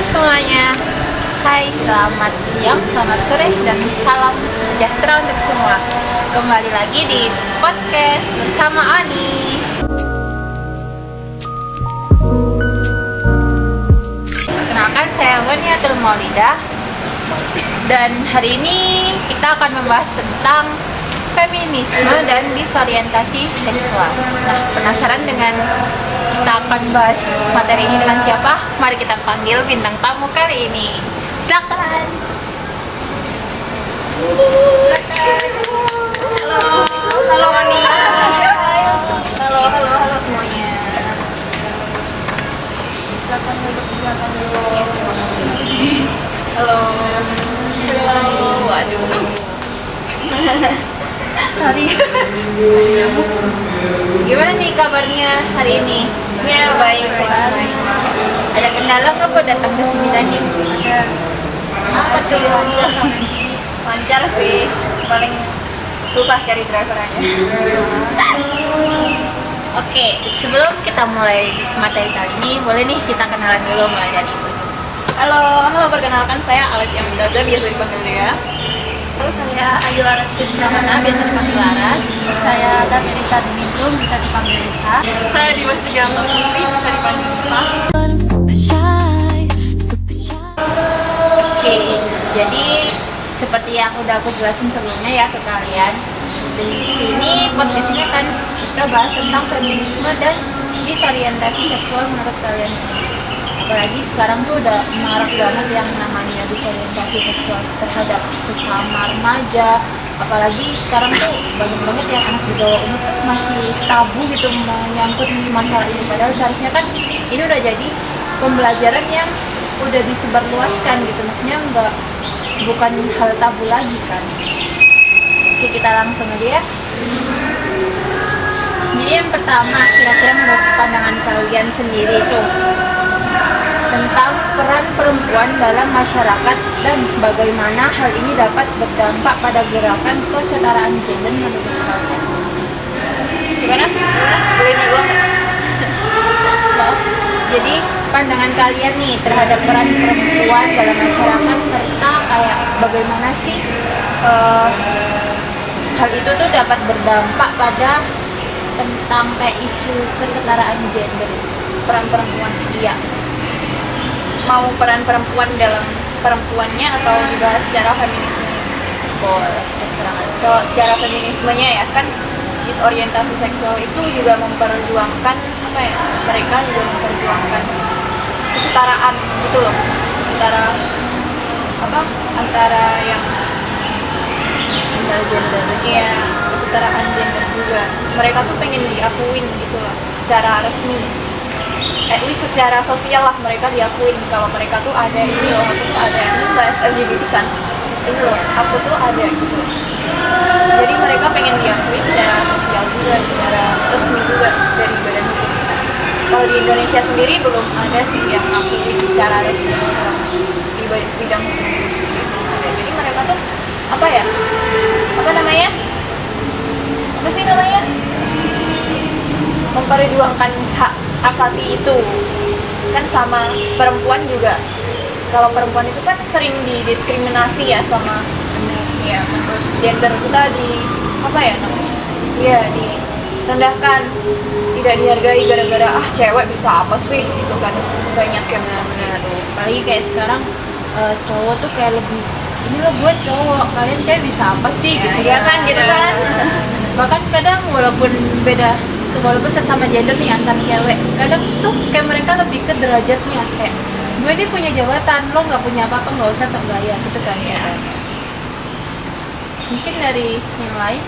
semuanya. Hai, selamat siang, selamat sore, dan salam sejahtera untuk semua. Kembali lagi di podcast bersama Ani. Kenalkan, saya Ghaniatul Maulidah. Dan hari ini kita akan membahas tentang feminisme dan disorientasi seksual. Nah, penasaran dengan kita akan bahas materi ini dengan siapa? Mari kita panggil bintang tamu kali ini. Silakan. Halo Ani. Halo semuanya. Silakan duduk. Halo. Waduh. Sorry. Gimana nih kabarnya hari ini? Ya baik. Ada kendala nggak buat datang ke sini tadi? Apa tuh? Lancar sih. Paling susah cari driver aja. Oke, sebelum kita mulai materi kali ini, boleh nih kita kenalan dulu mulai dari itu. Halo, perkenalkan saya Alet yang Daza, biasa dipanggil Dea. Terus saya Ayu Laras Pramana, biasa dipanggil Laras. Saya Davirisa Dimingklum, bisa dipanggil Risa. Saya Dimas Sugianto Putri, bisa dipanggil Diva. Oke, jadi seperti yang udah aku jelasin sebelumnya ya ke kalian, di sini podcast ini kan kita bahas tentang feminisme dan disorientasi seksual menurut kalian sendiri. Apalagi sekarang tuh udah marak banget yang namanya disorientasi seksual terhadap sesama remaja. Apalagi sekarang tuh banyak banget yang anak di bawah umur tuh masih tabu gitu menyangkut masalah ini. Padahal seharusnya kan ini udah jadi pembelajaran yang udah disebarluaskan gitu. Maksudnya bukan hal tabu lagi kan. Oke, kita langsung aja ya. Jadi yang pertama, kira-kira menurut pandangan kalian sendiri itu tentang peran perempuan dalam masyarakat dan bagaimana hal ini dapat berdampak pada gerakan kesetaraan gender menurut kalian. Gimana? Boleh diulang? Jadi pandangan kalian nih terhadap peran perempuan dalam masyarakat serta kayak bagaimana sih hal itu tuh dapat berdampak pada tentang kayak isu kesetaraan gender itu. Peran perempuan. Iya. Mau peran perempuan dalam perempuannya atau dibahas secara feminisme? Boleh, terserah. Kalau secara feminismenya ya kan disorientasi seksual itu juga memperjuangkan apa ya? Mereka juga memperjuangkan kesetaraan gitu loh antara yang Gender. ya kesetaraan gender juga. Mereka tuh pengen diakuin gitu loh secara resmi. At least secara sosial lah mereka diakuin kalau mereka tuh ada ini loh, aku tuh ada ini bahas LGBT kan, ini loh aku tuh ada gitu. Jadi mereka pengen diakui secara sosial juga, secara resmi juga dari badan hukum kita. Kalau di Indonesia sendiri belum ada sih yang akui secara resmi di bidang hukum itu sendiri belum ada. Jadi mereka tuh apa namanya memperjuangkan hak asasi itu kan. Sama perempuan juga, kalau perempuan itu kan sering didiskriminasi ya sama ya menurut gender kita direndahkan, tidak dihargai gara-gara cewek bisa apa sih gitu kan. Banyak yang Benar. Apalagi kayak sekarang cowok tuh kayak lebih ini loh gue cowok, kalian cewek bisa apa sih gitu ya kan gitu kan. Bahkan kadang walaupun sesama gender nih antar cewek, kadang tuh kayak mereka lebih ke derajatnya, kayak gue ini punya jabatan, lo nggak punya apa-apa, nggak usah sok gaya gitu kan ya. Mungkin dari yang lain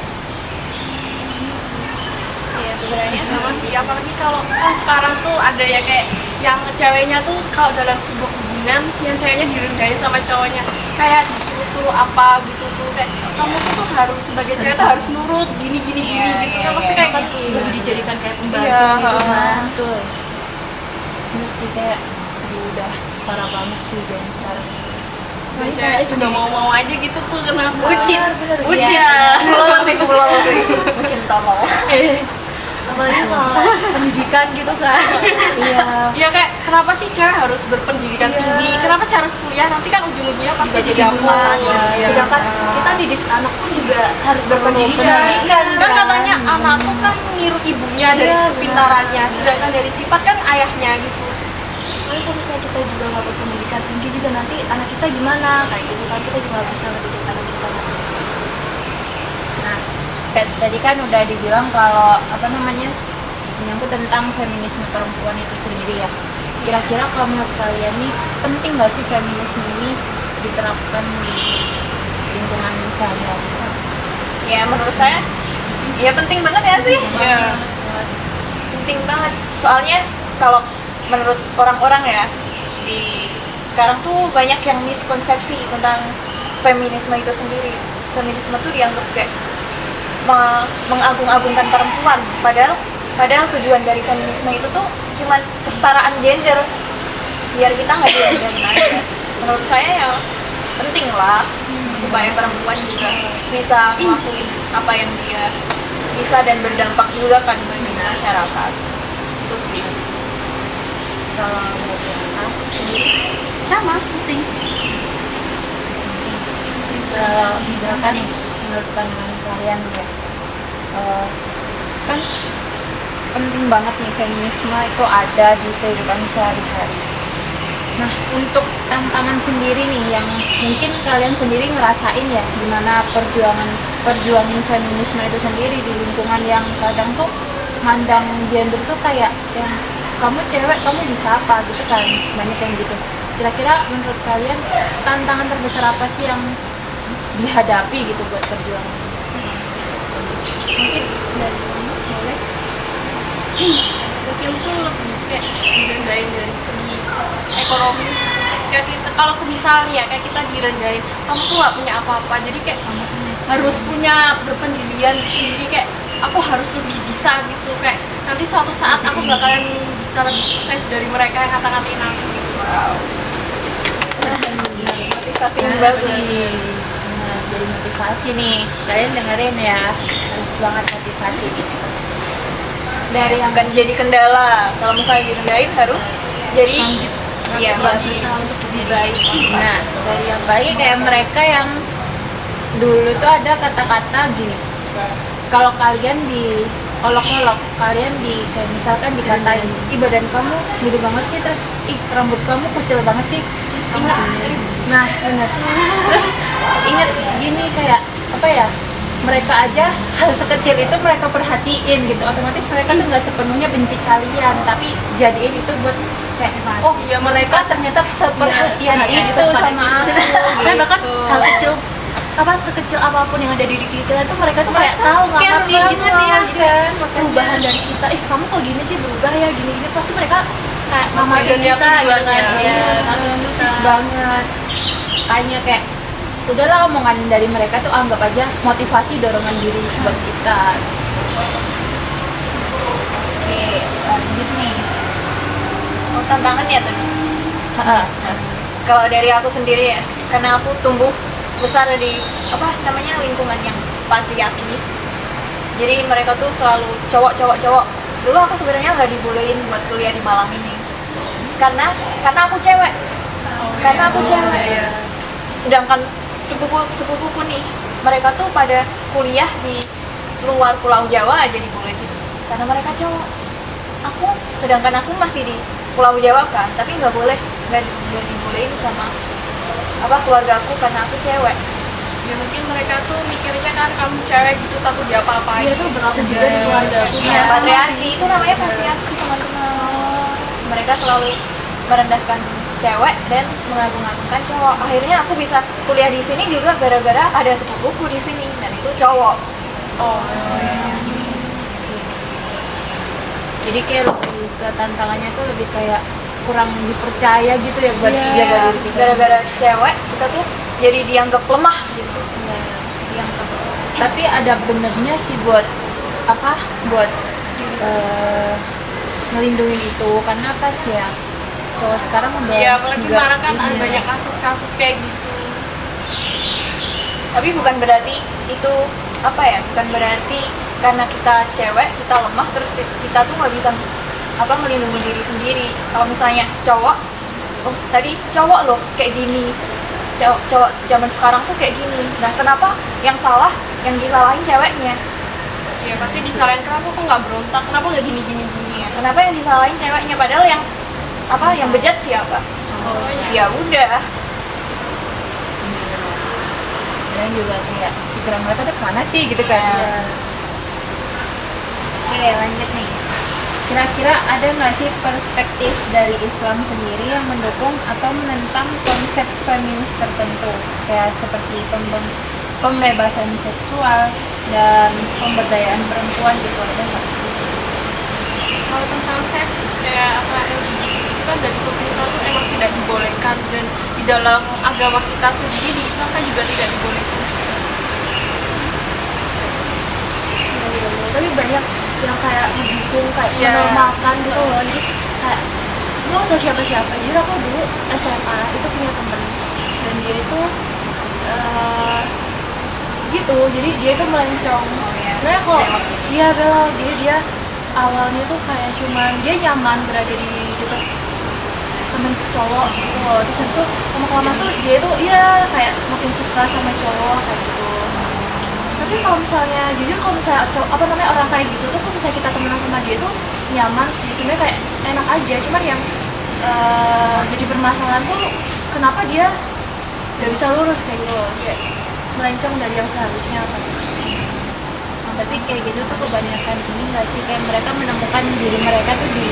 ya sebenarnya sama sih, apalagi kalau sekarang tuh ada ya kayak yang ceweknya tuh kalau dalam sebuah hubungan yang ceweknya direndahin sama cowoknya, kayak disuruh-suruh apa gitu tuh, kayak kamu tuh harus sebagai cewek tuh harus nurut gini gitu kan, pasti kayak gitu lebih dijadikan kayak pembantu Iya, gitu heeh. kan. Betul. Ini sih kayak udah parah banget sih zaman sekarang. dan ceweknya juga mau aja gitu tuh, kenapa bucin Bener. bucin pulau sih bucin tolol. apalagi kalau pendidikan gitu kan. Iya. Ya kayak kenapa sih cewek harus berpendidikan Iya. tinggi? Kenapa sih harus kuliah? Nanti kan ujung-ujungnya pasti Jadi jadi rumah. Iya. Sedangkan kita didik anak pun juga harus berpendidikan. Pendidikan. Kan katanya anak tuh kan niru ibunya dari Iya, kepintarannya, sedangkan dari sifat kan ayahnya gitu. Tapi kalau misalnya kita juga nggak berpendidikan tinggi juga nanti anak kita gimana kayak gitu kan, kita juga nggak bisa ngedidik anak kita nanti. Nah, tadi kan udah dibilang kalau apa namanya menyangkut tentang feminisme perempuan itu sendiri ya. Kira-kira kalau menurut kalian nih penting nggak sih feminisme ini diterapkan di lingkungan sehari-hari? Ya menurut saya ya penting banget ya sih. Iya. Penting banget. Soalnya kalau menurut orang-orang ya di sekarang tuh banyak yang miskonsepsi tentang feminisme itu sendiri. Feminisme tuh dianggap kayak mengagung-agungkan perempuan, padahal tujuan dari feminisme itu tuh cuman kesetaraan gender, biar kita nggak direndahin aja. Menurut saya ya penting lah supaya perempuan juga bisa ngelakuin apa yang dia bisa dan berdampak juga kan bagi masyarakat. Itu sih. Kalau aku sendiri Sama penting. kalau misalkan menurut pandangan kalian ya kan penting banget nih feminisme itu ada di kehidupan sehari-hari. Nah, untuk tantangan sendiri nih yang mungkin kalian sendiri ngerasain ya gimana perjuangin feminisme itu sendiri di lingkungan yang kadang tuh mandang gender tuh kayak yang kamu cewek kamu bisa apa gitu kan, banyak yang gitu. Kira-kira menurut kalian tantangan terbesar apa sih yang dihadapi gitu buat perjuangan? Mungkin dari kamu boleh. Mungkin tuh lebih kayak direndahin dari segi ekonomi. Kayak kita kalau semisal ya kayak kita direndahin, kamu tuh nggak punya apa-apa, jadi kayak harus punya berpendirian sendiri, kayak aku harus lebih bisa gitu, kayak nanti suatu saat aku bakalan bisa lebih sukses dari mereka yang ngata-ngatain aku gitu. Motivasi yang bagus. Nah, jadi motivasi nih. Kalian dengerin ya, harus banget motivasi gitu. Dari yang kan jadi kendala, kalau misalnya direndahin harus jadi iya Berusaha untuk lebih baik. Nah, dari yang baik kayak mereka yang dulu tuh ada kata-kata gini. Kalau kalian diolok-olok, kalian kayak misalkan dikatain, ih badan kamu gede banget sih, terus ih rambut kamu kecil banget sih. Ingat, nah benar. Terus ingat gini kayak apa ya? Mereka aja hal sekecil itu mereka perhatiin gitu, otomatis mereka tuh nggak sepenuhnya benci kalian, tapi jadiin itu buat kayak oh Iya, mereka ternyata seperhatian itu sama aku. saya bahkan gitu. hal kecil apa sekecil apapun yang ada di diri kita itu mereka tuh kayak tahu care ngerti gitu banget loh. ya, Jadi kan? perubahan dari kita, kamu kok gini sih berubah ya gini pasti mereka kayak ngamatin Dan dia kita tujuannya, gitu kan. iya, Ngamatin kita. Notice banget. Kayaknya kayak udahlah omongan dari mereka tuh anggap aja motivasi dorongan diri buat kita. Oke, lanjut nih. Oh, tantangannya tadi. Heeh. Kalau dari aku sendiri ya, karena aku tumbuh besar di apa namanya lingkungan yang patriarki. Jadi mereka tuh selalu cowok. Dulu aku sebenarnya nggak dibolehin buat kuliah di Malang ini. Karena aku cewek. Karena aku cewek. Sedangkan sepupuku nih, mereka tuh pada kuliah di luar Pulau Jawa aja dibolehin. Karena mereka cowok. Sedangkan aku masih di Pulau Jawa kan, tapi nggak dibolehin sama keluarga aku karena aku cewek. Ya mungkin mereka tuh mikirnya kan kamu cewek gitu takut diapa-apain. Iya tuh berlaku juga di keluarga aku. Iya. Patriarki itu namanya patriarki teman-teman. Mereka selalu merendahkan cewek dan mengagung-agungkan cowok. Akhirnya aku bisa kuliah di sini juga gara-gara ada sepupuku di sini dan itu cowok. Oh. Jadi kayak lebih ke tantangannya tuh lebih kayak kurang dipercaya gitu ya buat jaga diri kita. Gara-gara cewek kita tuh jadi dianggap lemah gitu. Dianggap. Tapi ada benernya sih buat apa? Buat ngelindungin itu karena apa ya? Cowok sekarang udah Iya, apalagi nggak sekarang kan ada ini ya. banyak kasus-kasus kayak gitu. Tapi bukan berarti itu apa ya, bukan berarti karena kita cewek kita lemah terus kita tuh nggak bisa apa melindungi diri sendiri. Kalau misalnya cowok, oh tadi cowok loh kayak gini, cowok zaman sekarang tuh kayak gini, nah kenapa yang salah yang disalahin ceweknya? Ya pasti disalahin, kenapa kok nggak berontak, kenapa nggak gini gini gini ya. Kenapa yang disalahin ceweknya, padahal yang apa yang bejat siapa? Ya udah. Dan juga kayak pikiran mereka tuh kemana sih gitu kan. Oke, lanjut nih. Kira-kira ada nggak sih perspektif dari Islam sendiri yang mendukung atau menentang konsep feminis tertentu, kayak seperti pembebasan seksual dan pemberdayaan perempuan gitu, ada nggak? Kalau tentang seks kayak apa LGBT itu kan dari pemerintah tuh emang tidak dibolehkan, dan di dalam agama kita sendiri di Islam kan juga tidak dibolehkan. Tapi banyak yang kayak mendukung, kayak Iya. menormalkan gitu loh. Jadi kayak nggak usah siapa-siapa. Jadi aku dulu SMA itu punya temen, dan dia itu gitu, jadi dia itu melencong. Nah kok iya belok, jadi dia awalnya tuh kayak cuman dia nyaman berada di dekat temen cowok gitu loh. Terus habis itu lama-lama tuh dia tuh iya kayak makin suka sama cowok kayak gitu. Tapi kalau misalnya jujur, kalau misalnya apa namanya orang kayak gitu tuh, kalau misalnya kita temenan sama dia tuh nyaman sih sebenarnya, kayak enak aja. Cuman yang jadi permasalahan tuh kenapa dia nggak bisa lurus kayak gitu loh, kayak melencong dari yang seharusnya kan. Tapi kayak gitu tuh kebanyakan ini nggak sih, kayak mereka menemukan diri mereka tuh di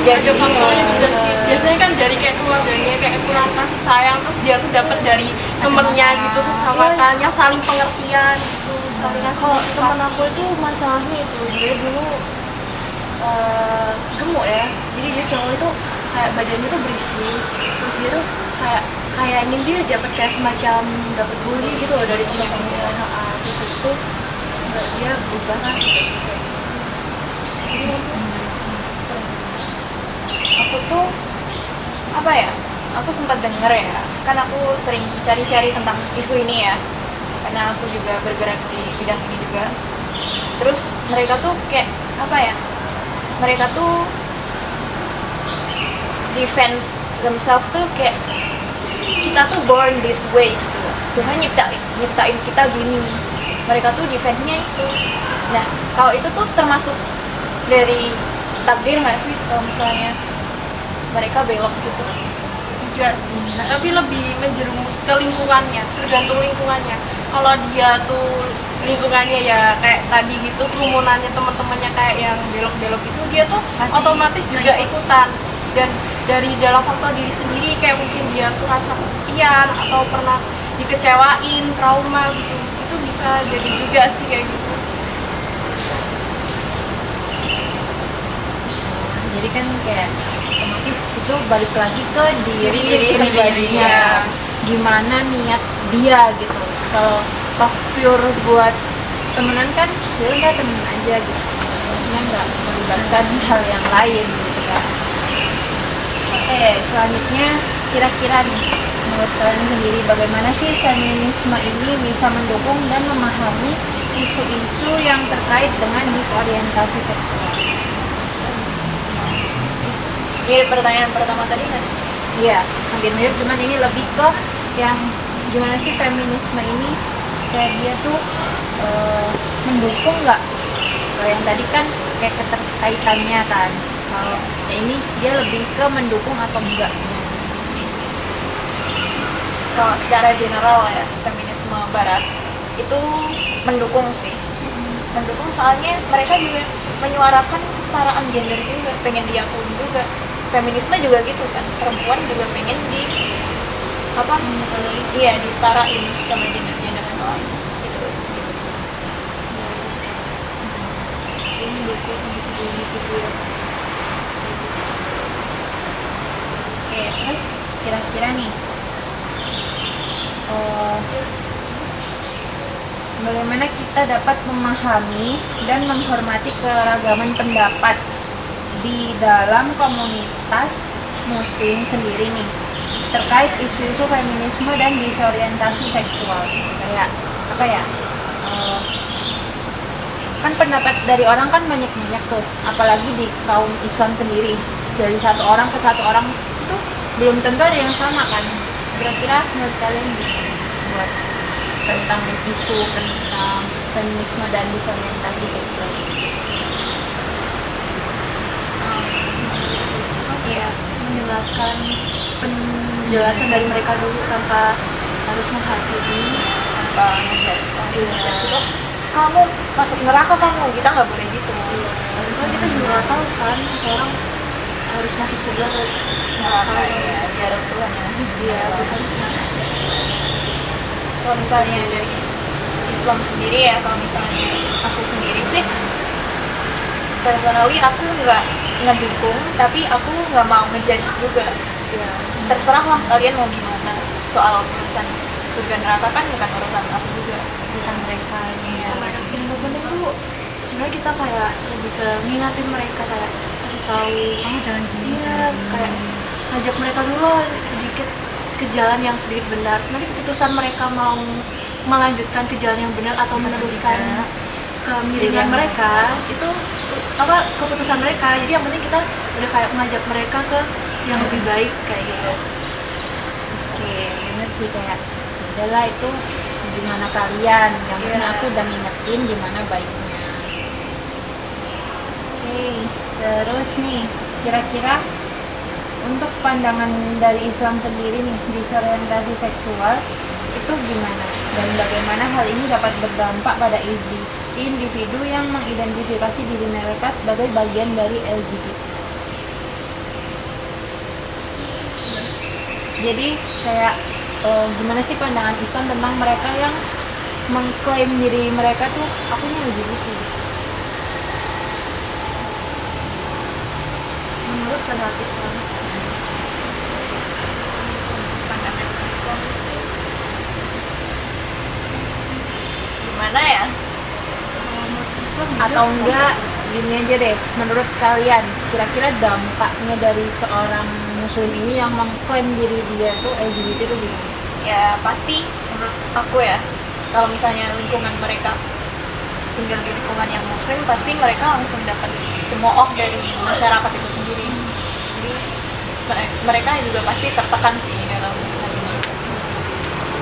Ya, Ada faktornya juga sih, biasanya kan dari kayak keluarganya kayak kurang kasih sayang, terus dia tuh dapat dari temennya gitu sesama kan, yang saling pengertian gitu, saling ngasih Kalau teman motivasi. aku itu masalahnya itu dia dulu gemuk ya, jadi dia cowok itu kayak badannya tuh berisi, terus dia tuh kayaknya dia dapat kayak semacam dapat bully gitu loh dari teman-temannya. Terus habis itu dia berubah kan. aku tuh apa ya, aku sempat denger ya, kan aku sering cari-cari tentang isu ini ya, karena aku juga bergerak di bidang ini juga. Terus mereka tuh kayak apa ya, mereka tuh defense themselves tuh kayak kita tuh born this way gitu, Tuhan nyiptain kita gini, mereka tuh defense-nya itu. Nah kalau itu tuh termasuk dari takdir nggak sih kalau misalnya mereka belok gitu? Juga sih, tapi lebih menjerumus ke lingkungannya, tergantung lingkungannya. Kalau dia tuh lingkungannya ya kayak tadi gitu, kerumunannya teman-temannya kayak yang belok-belok itu, dia tuh Pasti otomatis juga ikutan. Dan dari dalam faktor diri sendiri, kayak mungkin dia tuh rasa kesepian atau pernah dikecewain, trauma gitu, itu bisa jadi juga sih kayak gitu. jadi kan kayak otomatis itu balik lagi ke diri Diri sendiri, pribadinya, ya. gimana niat dia gitu. Kalau toh pure buat temenan kan ya udah temenan aja gitu, maksudnya nggak melibatkan hal yang lain gitu kan. Oke, selanjutnya kira-kira nih, menurut kalian sendiri bagaimana sih feminisme ini bisa mendukung dan memahami isu-isu yang terkait dengan disorientasi seksual? Mirip pertanyaan pertama tadi nggak sih? Iya, hampir mirip, cuman ini lebih ke yang gimana sih feminisme ini kayak dia tuh mendukung nggak? Kalau yang tadi kan kayak keterkaitannya kan, kalau yang ini dia lebih ke mendukung atau enggak? Kalau secara general ya, feminisme barat itu mendukung sih, mendukung, soalnya mereka juga menyuarakan kesetaraan gender juga, pengen diakuin juga. Feminisme juga gitu kan, perempuan juga pengen di apa, iya disetarain sama gender-gender yang lain, gitu gitu sih. Oke, terus kira-kira nih bagaimana kita dapat memahami dan menghormati keragaman pendapat di dalam komunitas muslim sendiri nih terkait isu-isu feminisme dan disorientasi seksual, kayak apa ya, kan pendapat dari orang kan banyak tuh, apalagi di kaum Islam sendiri, dari satu orang ke satu orang itu belum tentu ada yang sama kan. Kira-kira menurut kalian gimana buat tentang isu tentang feminisme dan disorientasi seksual? Iya, mendengarkan penjelasan dari mereka dulu tanpa harus menghakimi. Tanpa ngejudge langsung ngejudge itu kamu masuk neraka kamu, kita nggak boleh gitu. Soalnya kita juga nggak tahu kan seseorang harus masuk surga atau neraka. Ya biar Tuhan ya. Iya, Tuhan. Kalau misalnya dari Islam sendiri ya, kalau misalnya aku sendiri sih personally aku nggak ngedukung, tapi aku nggak mau ngejudge juga. Iya. Terserah lah kalian mau gimana. Soal urusan surga neraka kan bukan urusan aku juga, Bukan mereka ini. Iya. Yang terpenting tuh sebenarnya kita kayak lebih ke ngingatin mereka, kayak kasih tahu Kamu jangan gini. iya, kayak ngajak mereka dulu sedikit ke jalan yang sedikit benar. Nanti keputusan mereka mau melanjutkan ke jalan yang benar atau meneruskan kemiringan mereka itu apa keputusan mereka. Jadi yang penting kita udah kayak mengajak mereka ke yang lebih baik kayak gitu. Oke, bener sih, kayak udahlah itu gimana kalian, yang penting Iya. aku udah ngingetin gimana baiknya. Oke, terus nih kira-kira untuk pandangan dari Islam sendiri nih disorientasi seksual itu gimana, dan bagaimana hal ini dapat berdampak pada individu yang mengidentifikasi diri mereka sebagai bagian dari LGBT. Jadi kayak gimana sih pandangan Islam tentang mereka yang mengklaim diri mereka tuh aku nih LGBT. Menurut pendapat Islam, pandangan Islam sih gimana ya? menurut Islam Atau enggak gini aja deh, menurut kalian kira-kira dampaknya dari seorang muslim ini yang mengklaim diri dia tuh LGBT itu gimana? Ya pasti menurut aku ya, kalau misalnya lingkungan mereka tinggal di lingkungan yang muslim, pasti mereka langsung dapat cemooh dari masyarakat itu sendiri. Jadi mereka juga pasti tertekan sih dalam hatinya.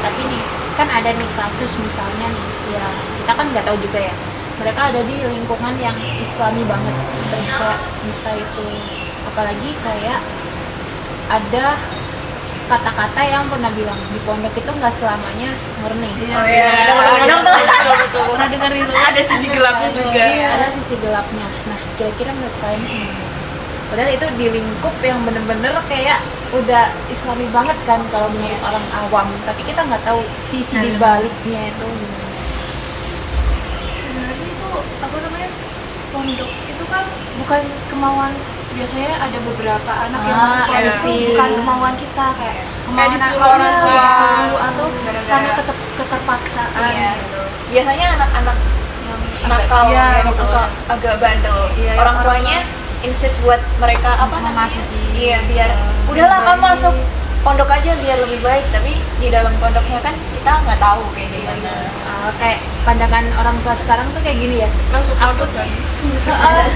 Tapi nih kan ada nih kasus misalnya nih, ya kita kan nggak tahu juga ya, mereka ada di lingkungan yang Islami banget, terus kayak entah itu apalagi kayak ada kata-kata yang pernah bilang di pondok itu nggak selamanya murni. Oh iya, kadang-kadang tuh. Betul-betul. pernah dengar itu. Ada sisi gelapnya juga. Iya, ada sisi gelapnya. Nah, kira-kira menurut kalian gimana? Padahal itu di lingkup yang bener-bener kayak udah Islami banget kan kalau menurut orang awam, tapi kita nggak tahu sisi di baliknya itu gimana. Sebenarnya itu apa namanya, pondok itu kan bukan kemauan, biasanya ada beberapa anak yang masuk pondok I itu see. bukan kemauan kita, kayak kemauan disuruh orang tua. disuruh atau Gara-gara- karena keterpaksaan Iya. gitu. Biasanya anak-anak Yang nakal iya, yang gitu. agak bandel, Iya, orang yang tuanya insist buat mereka apa namanya? memasuki Iya, biar udahlah kamu masuk pondok aja biar lebih baik, tapi di dalam pondoknya kan kita nggak tahu kayak gimana. Kayak pandangan orang tua sekarang tuh kayak gini ya. Masuk pondok bagus.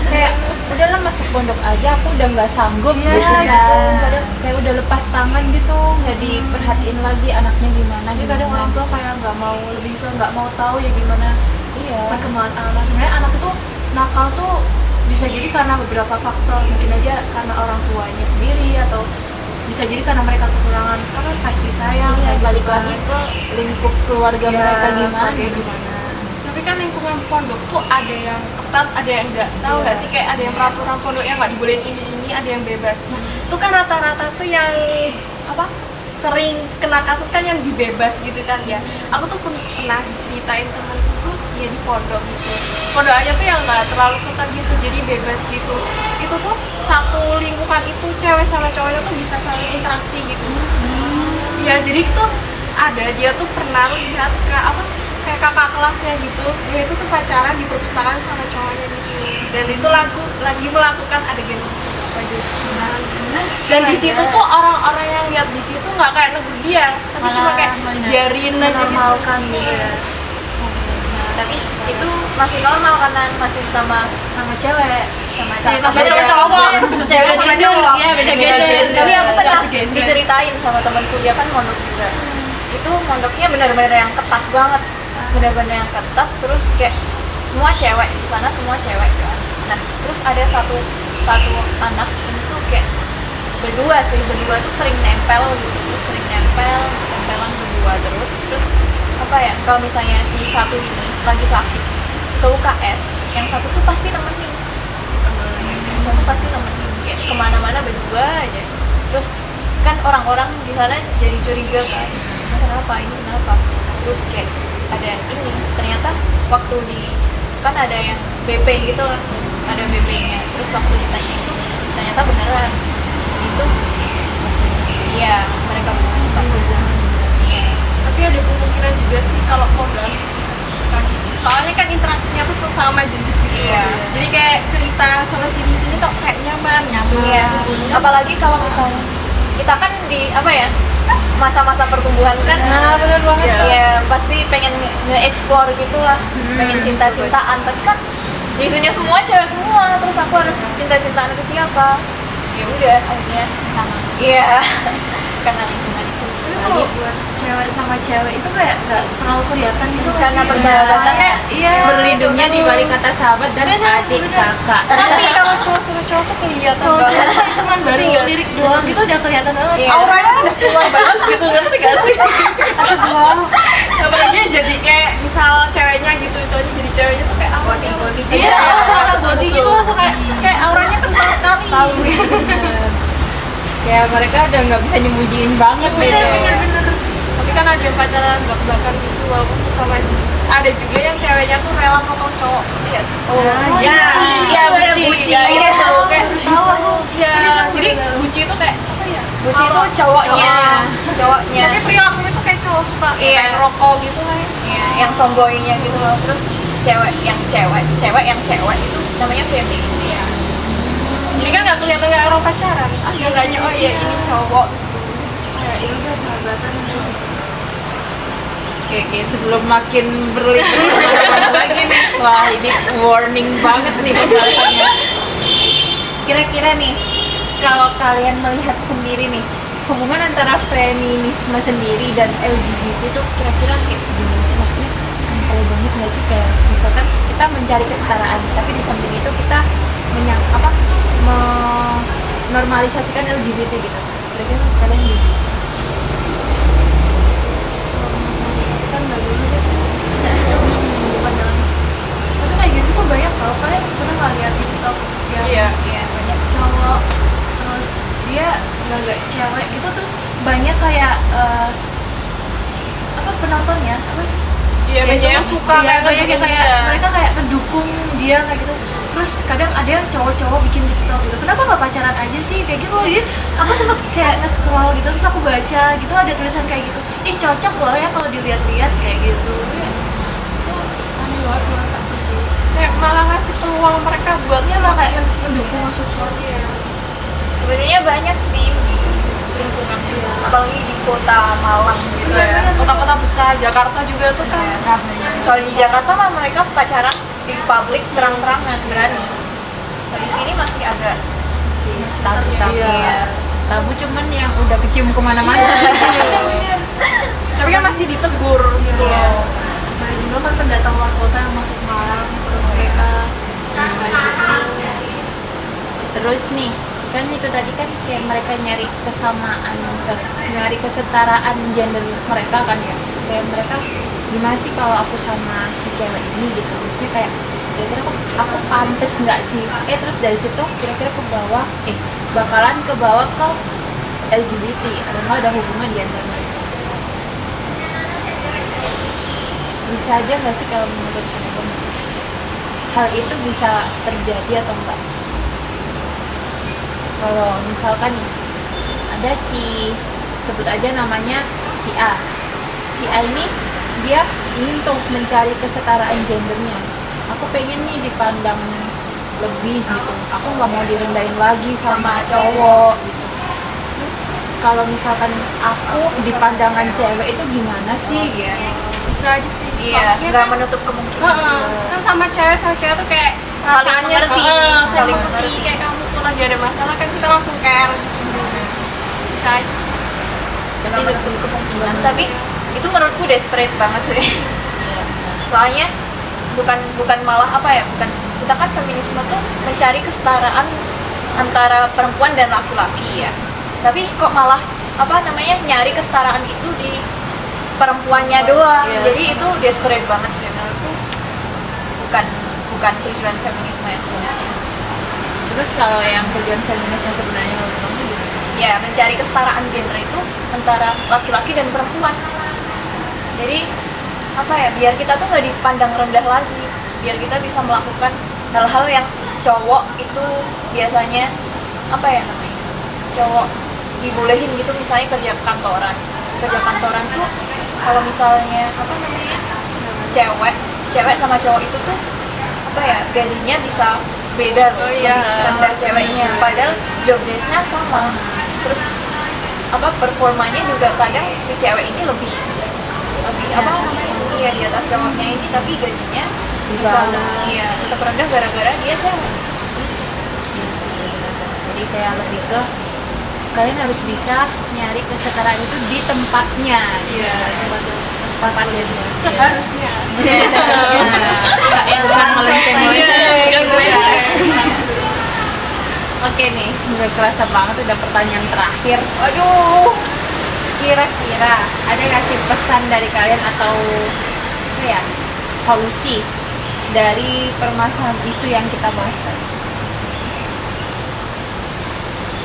Kayak udahlah masuk pondok aja, aku udah nggak sanggup Iya, gitu. gitu. Kadang kayak udah lepas tangan gitu, nggak diperhatiin lagi anaknya gimana. Jadi kadang orang tua kayak nggak mau, lebih ke nggak mau tahu ya gimana Iya. perkembangan anak. Sebenarnya anak itu nakal tuh bisa jadi karena beberapa faktor, mungkin aja karena orang tuanya sendiri atau bisa jadi karena mereka kekurangan apa kasih sayang. Iya, kayak balik gitu kan. lagi ke lingkup keluarga Iya, mereka gimana. kayak gimana. Tapi kan lingkungan pondok tuh ada yang ketat, ada yang enggak. Tahu nggak sih kayak ada yang peraturan pondok yang nggak dibolehin ini, ada yang bebas. Nah, itu kan rata-rata tuh yang apa? Sering kena kasus kan yang dibebas gitu kan ya. Aku tuh pernah diceritain temanku tuh ya di pondok gitu. Pondok aja tuh yang nggak terlalu ketat gitu, jadi bebas gitu. Itu tuh satu lingkungan itu cewek sama cowoknya tuh bisa saling interaksi gitu. Ya jadi itu ada dia tuh pernah lihat kayak kakak kelasnya gitu, dia itu tuh pacaran di perpustakaan sama cowoknya gitu, dan itu lagi melakukan adegan perzinahan gitu. Dan di situ tuh orang-orang yang lihat di situ nggak kayak negur dia, tapi cuma kayak biarin aja gitu. Menormalkan gitu ya. tapi itu masih normal karena masih sama cewek sama Beda cowok. cewek sama cowok. Iya, beda Beda gender. gender. Tapi aku pernah Segender. diceritain sama temanku, dia kan mondok juga. Itu mondoknya benar-benar yang ketat banget, benar-benar yang ketat. Terus kayak semua cewek di sana, semua cewek kan. Nah terus ada satu anak ini tuh kayak berdua tuh sering nempel gitu, nempelan berdua terus apa ya, kalau misalnya si satu ini lagi sakit ke UKS, yang satu tuh pasti nemenin, kayak kemana-mana berdua aja. Terus kan orang-orang di sana jadi curiga kan, ini kenapa, terus kayak ada ini, ternyata waktu kan ada yang BP gitu lah, ada BP-nya, terus waktu ditanya itu ternyata beneran itu, iya mereka pacaran. Iya. Tapi ada kemungkinan juga sih kalau modal bisa sesuka gitu. Soalnya kan interaksinya tuh sesama jenis gitu. Iya. Jadi kayak cerita sama sini kok kayak nyaman. Iya. Apalagi kalau misalnya kita kan di apa ya, masa-masa pertumbuhan kan. Nah, benar banget. Iya, pasti pengen nge-explore gitulah, pengen cinta-cintaan. Tapi kan isinya semua cewek semua, terus aku harus cinta-cintaan ke siapa? Ya udah, akhirnya sama. Iya. Karena lingkungan itu. Kalau buat cewek sama cewek itu kayak nggak terlalu kelihatan gitu nggak Karena sih? persahabatan kayak Iya. Berlindungnya di balik kata sahabat dan adik kakak. Tapi kalau cowok sama cowok tuh kelihatan Cowok banget. cuman baru Ngerti nggak lirik doang gitu udah kelihatan banget. Iya. Auranya tuh udah keluar banget gitu, ngerti gak sih? Apalagi jadi kayak misal ceweknya gitu, cowoknya jadi ceweknya tuh kayak apa? Body. Iya, warna body gitu langsung Kayak auranya kental sekali. Ya mereka udah nggak bisa nyembunyiin banget deh. Bener. Tapi kan ada yang pacaran bak-bakan gitu walaupun sesama jenis. Ada juga yang ceweknya tuh rela potong cowok, iya sih. Iya, buci. Ya, itu kayak tahu aku. Iya, jadi buci itu kayak apa ya? Buci itu cowoknya. Tapi perilakunya tuh kayak cowok suka Iya. kayak rokok gitu kan. Iya, yang tomboynya gitu loh. Terus cewek yang cewek itu namanya femi. Iya. Jadi kan nggak kelihatan kayak orang pacaran. Akhirnya oh iya ini cowok gitu. Kayak ya udah sahabatan gitu. Oke, sebelum makin berlimpah lagi nih. Wah, ini warning banget nih pembahasannya. Kira-kira nih, kalau kalian melihat sendiri nih, hubungan antara feminisme sendiri dan LGBT itu kira-kira kayak gimana sih, maksudnya kental banget nggak sih? Kayak misalkan kita mencari kesetaraan, tapi di samping itu kita menormalisasikan LGBT gitu. Kira-kira kalian gimana? Kan nggak dulu deh. Tapi kayak gitu tuh banyak tau. Kalian pernah nggak lihat TikTok yang Iya. Banyak. cowok terus dia nggak cewek gitu, terus banyak kayak apa penontonnya apa Iya, banyak yang suka iya, kayak banyak yang ngedukung kayak dia. mereka kayak ngedukung dia kayak gitu. Terus kadang ada yang cowok-cowok bikin TikTok gitu, kenapa nggak pacaran aja sih kayak gitu loh. Jadi aku sempet kayak nge-scroll gitu, terus aku baca gitu ada tulisan kayak gitu, ih cocok loh ya kalau dilihat-lihat kayak gitu. Ya, itu aneh banget menurut aku sih. Kayak malah ngasih peluang mereka buat Iya lah kayak mendukung support Iya. Sebenarnya banyak sih di lingkungan itu, apalagi di kota Malang gitu ya. Kota-kota besar, Jakarta juga tuh kan. Kalau di Jakarta mah mereka pacaran di publik terang-terangan, berani. Kalau di sini masih agak Tabu tapi Iya. ya tabu, cuman yang udah kecium kemana-mana. Tapi kan masih ditegur gitu Iya. loh. Banyak juga kan pendatang luar kota yang masuk Malang, terus mereka kayak gitu. Terus nih, kan itu tadi kan kayak mereka nyari kesamaan, nyari kesetaraan gender mereka kan ya. Kayak mereka gimana sih kalau aku sama si cewek ini gitu, maksudnya kayak kira-kira aku pantes nggak sih? Terus dari situ kira-kira bakalan ke bawah ke LGBT atau nggak ada hubungan di antara mereka. Bisa aja nggak sih kalau menurut teman-teman hal itu bisa terjadi atau enggak? Kalau misalkan nih ada sebut aja namanya si A. Si A ini dia ingin tuh mencari kesetaraan gendernya. Aku pengen nih dipandang lebih gitu. Aku nggak mau direndahin lagi sama cowok gitu. Terus kalau misalkan aku di pandangan cewek itu gimana sih ya? bisa aja sih. Iya, Soalnya nggak kan, menutup kemungkinan. kan sama cewek tuh kayak Saling perasaannya mengerti, saling saling mengerti. mengerti. Kayak kamu tuh lagi ada masalah kan kita langsung care gitu. Bisa aja sih. Nggak menutup kemungkinan. Tapi itu menurutku desperate banget sih. Soalnya bukan malah apa ya, bukan, kita kan feminisme tuh mencari kesetaraan antara perempuan dan laki-laki ya, tapi kok malah apa namanya nyari kesetaraan itu di perempuannya doang. Yes. Jadi itu desperate banget sih menurutku, bukan tujuan feminisme yang sebenarnya. Terus kalau yang tujuan feminisme sebenarnya menurut kamu gimana? Ya, mencari kesetaraan gender itu antara laki-laki dan perempuan. Jadi apa ya, biar kita tuh nggak dipandang rendah lagi, biar kita bisa melakukan hal-hal yang cowok itu biasanya apa ya namanya, cowok dibolehin gitu, misalnya kerja kantoran tuh kalau misalnya apa namanya cewek sama cowok itu tuh apa ya, gajinya bisa beda loh, Oh iya. lebih rendah ceweknya, padahal job desk-nya sama, terus apa performanya juga kadang si cewek ini lebih apa namanya, iya di atas cowoknya ini, tapi gajinya bisa iya tetap rendah gara-gara dia cewek. Iya sih, benar-benar. Jadi kayak lebih ke kalian harus bisa nyari kesetaraan itu di tempatnya. Iya, Tempatnya. seharusnya. Bukan melenceng-melenceng. Jangan melenceng. Oke nih, udah kerasa banget udah pertanyaan terakhir. Aduh, Kira-kira ada nggak sih pesan dari kalian atau apa ya, solusi dari permasalahan isu yang kita bahas tadi?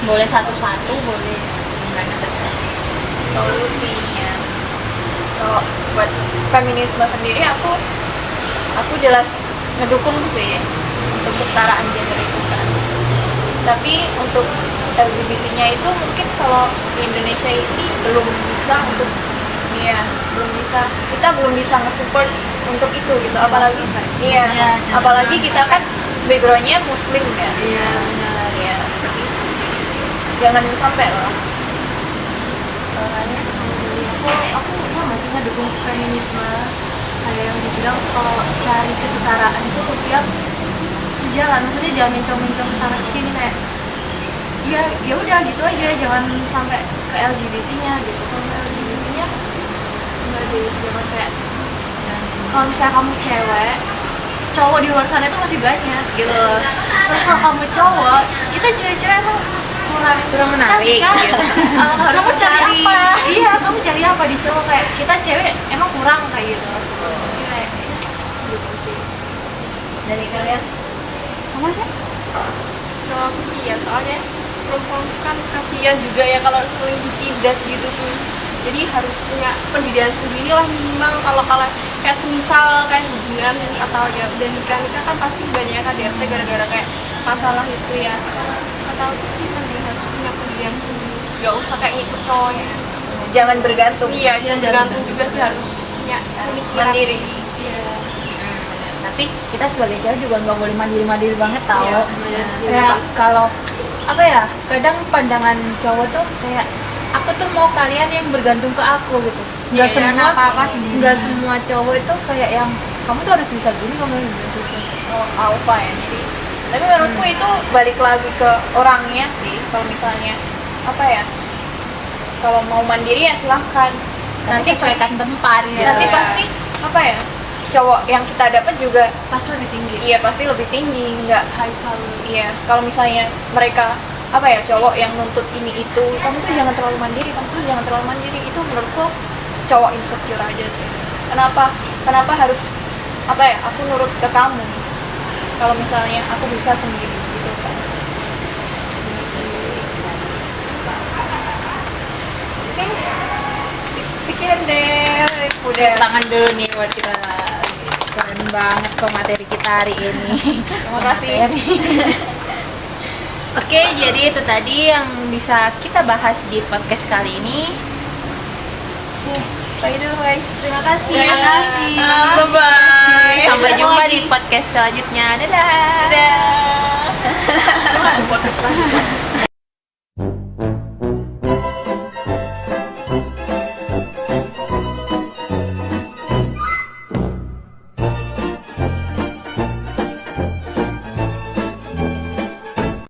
Boleh satu-satu, boleh gimana terserah. solusinya kalau buat feminisme sendiri aku jelas ngedukung sih untuk kesetaraan gender itu kan, tapi untuk LGBT-nya itu mungkin kalau di Indonesia ini belum bisa untuk kita belum bisa nge-support untuk itu gitu, apalagi iya Maksudnya jangan apalagi kita kan backgroundnya muslim kan. Iya benar. Ya seperti itu, jangan sampai lah. Aku sama sih ngedukung feminisme, kayak yang dibilang kalau cari kesetaraan itu tiap sejalan, maksudnya jangan mencong-mencong sana kesini kayak ya udah gitu aja, jangan sampai ke LGBT-nya gitu. Kalau LGBT-nya nggak deh, jangan kayak kalau misalnya kamu cewek, cowok di luar sana itu masih banyak gitu loh. Terus kalau kamu cowok, kita cewek-cewek tuh kurang menarik, cantik kan? gitu. Harus Kamu cari mencari- apa? Iya, kamu cari apa di cowok, kayak kita cewek emang kurang kayak gitu. Jadi kayak yes, gitu sih. Dari kalian? Kamu sih? Kalau aku sih ya, soalnya perempuan tuh kan kasihan juga ya kalau sering ditindas gitu tuh. Jadi harus punya pendidikan sendiri lah minimal. Kalau kayak semisal kayak hubungan atau ya udah nikah kan pasti banyak KDRT gara-gara kayak masalah itu ya. Kata aku sih mending harus punya pendidikan sendiri. Gak usah kayak ngikut cowoknya. Jangan bergantung. Iya, jangan bergantung juga sih, harus punya pemikiran mandiri. sendiri. Iya. Tapi kita sebagai cewek juga nggak boleh mandiri-mandiri banget tau. Iya, bener sih. Kayak kalau apa ya, kadang pandangan cowok tuh kayak aku tuh mau kalian yang bergantung ke aku gitu. Nggak Iya, semua apa-apa sendiri. nggak semua cowok itu kayak yang kamu tuh harus bisa gini, kamu harus bisa gitu. Oh, alpha ya, jadi tapi menurutku itu balik lagi ke orangnya sih. Kalau misalnya apa ya, kalau mau mandiri ya silahkan, Nanti sesuaikan tempat. nanti gitu. pasti apa ya, cowok yang kita dapat juga Pasti lebih tinggi. iya pasti lebih tinggi. Nggak High value. iya, kalau misalnya mereka apa ya, cowok yang nuntut ini itu, kamu tuh jangan terlalu mandiri, itu menurutku cowok insecure aja sih. Kenapa harus apa ya, aku nurut ke kamu kalau misalnya aku bisa sendiri gitu kan. Oke, sekian deh, udah. Tangan dulu nih buat kita. Keren banget kok materi kita hari ini. Terima kasih. Oke, jadi itu tadi yang bisa kita bahas di podcast kali ini. Bye dulu guys. Terima kasih. Terima kasih. Bye-bye. Sampai jumpa di podcast selanjutnya. Dadah. Dadah. Podcast lagi.